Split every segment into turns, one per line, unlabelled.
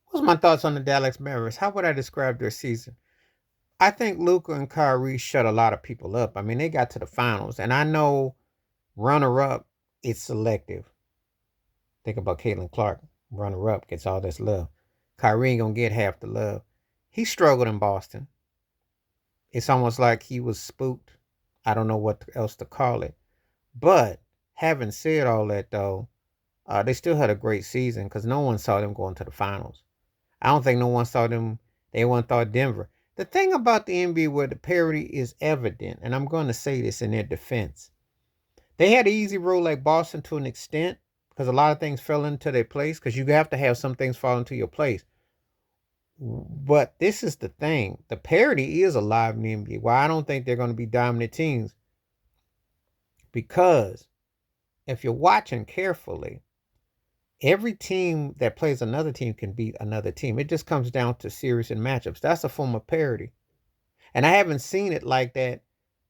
What's my thoughts on the Dallas Mavericks? How would I describe their season? I think Luka and Kyrie shut a lot of people up. I mean, they got to the finals, and I know runner up is selective. Think about Caitlin Clark, runner up gets all this love. Kyrie ain't gonna get half the love. He struggled in Boston. It's almost like he was spooked. I don't know what else to call it. But having said all that, though, they still had a great season because no one saw them going to the finals. I don't think no one saw them. They one thought Denver. The thing about the NBA where the parity is evident, and I'm going to say this in their defense, they had an easy road like Boston to an extent because a lot of things fell into their place because you have to have some things fall into your place. But this is the thing. The parity is alive in the NBA. Well, I don't think they're going to be dominant teams because if you're watching carefully, every team that plays another team can beat another team. It just comes down to series and matchups. That's a form of parity. And I haven't seen it like that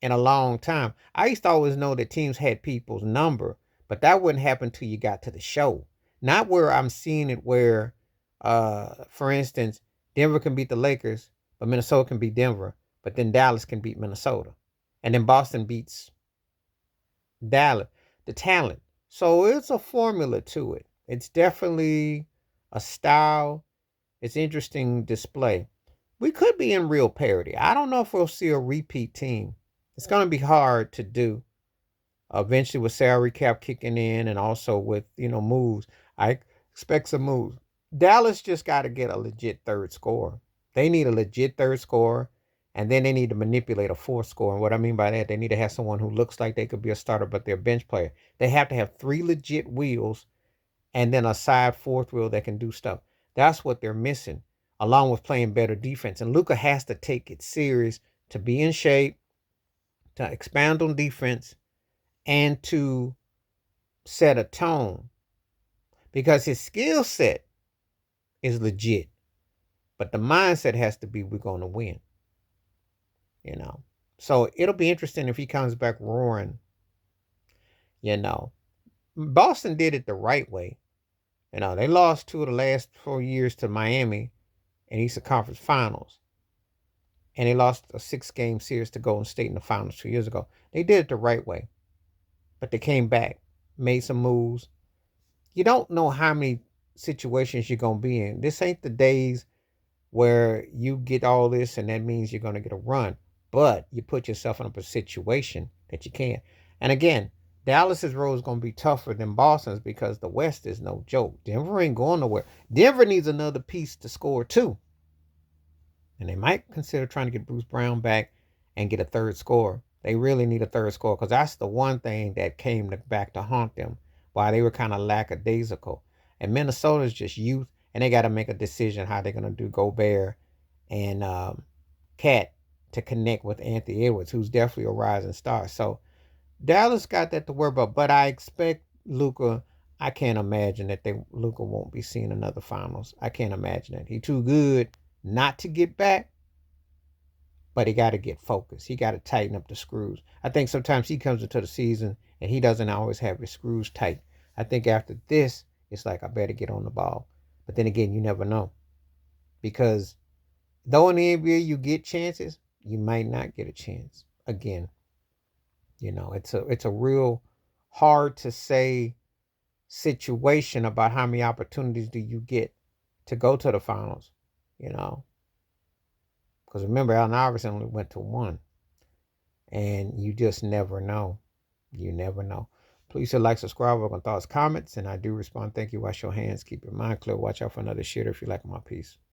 in a long time. I used to always know that teams had people's number, but that wouldn't happen till you got to the show. Not where I'm seeing it where, for instance, Denver can beat the Lakers, but Minnesota can beat Denver, but then Dallas can beat Minnesota. And then Boston beats Dallas. The talent. So it's a formula to it. It's definitely a style. It's interesting display. We could be in real parity. I don't know if we'll see a repeat team. It's going to be hard to do. Eventually, with salary cap kicking in, and also with moves, I expect some moves. Dallas just got to get a legit third scorer. They need a legit third scorer, and then they need to manipulate a fourth scorer. And what I mean by that, they need to have someone who looks like they could be a starter, but they're a bench player. They have to have three legit wheels and then a side fourth wheel that can do stuff. That's what they're missing, along with playing better defense. And Luka has to take it serious to be in shape, to expand on defense, and to set a tone because his skill set is legit. But the mindset has to be we're going to win, you know. So it'll be interesting if he comes back roaring, you know. Boston did it the right way. They lost 2 of the last 4 years to Miami in Eastern Conference Finals. And they lost a 6-game series to Golden State in the finals 2 years ago. They did it the right way. But they came back, made some moves. You don't know how many situations you're going to be in. This ain't the days where you get all this and that means you're going to get a run. But you put yourself in a situation that you can. And again, Dallas's road is going to be tougher than Boston's because the West is no joke. Denver ain't going nowhere. Denver needs another piece to score too. And they might consider trying to get Bruce Brown back and get a third scorer. They really need a third scorer because that's the one thing that came back to haunt them while they were kind of lackadaisical. And Minnesota's just youth, and they got to make a decision how they're going to do Gobert and Cat to connect with Anthony Edwards, who's definitely a rising star. So Dallas got that to worry about, but I expect Luka. I can't imagine that Luka won't be seeing another finals. I can't imagine it. He's too good not to get back, but he got to get focused. He got to tighten up the screws. I think sometimes he comes into the season and he doesn't always have his screws tight. I think after this, it's like I better get on the ball. But then again, you never know because though in the NBA you get chances, you might not get a chance again. It's a real hard to say situation about how many opportunities do you get to go to the finals, you know. Because remember, Allen Iverson only went to one. And you just never know. You never know. Please hit like, subscribe, work on thoughts, comments, and I do respond. Thank you. Wash your hands. Keep your mind clear. Watch out for another shitter if you like my piece.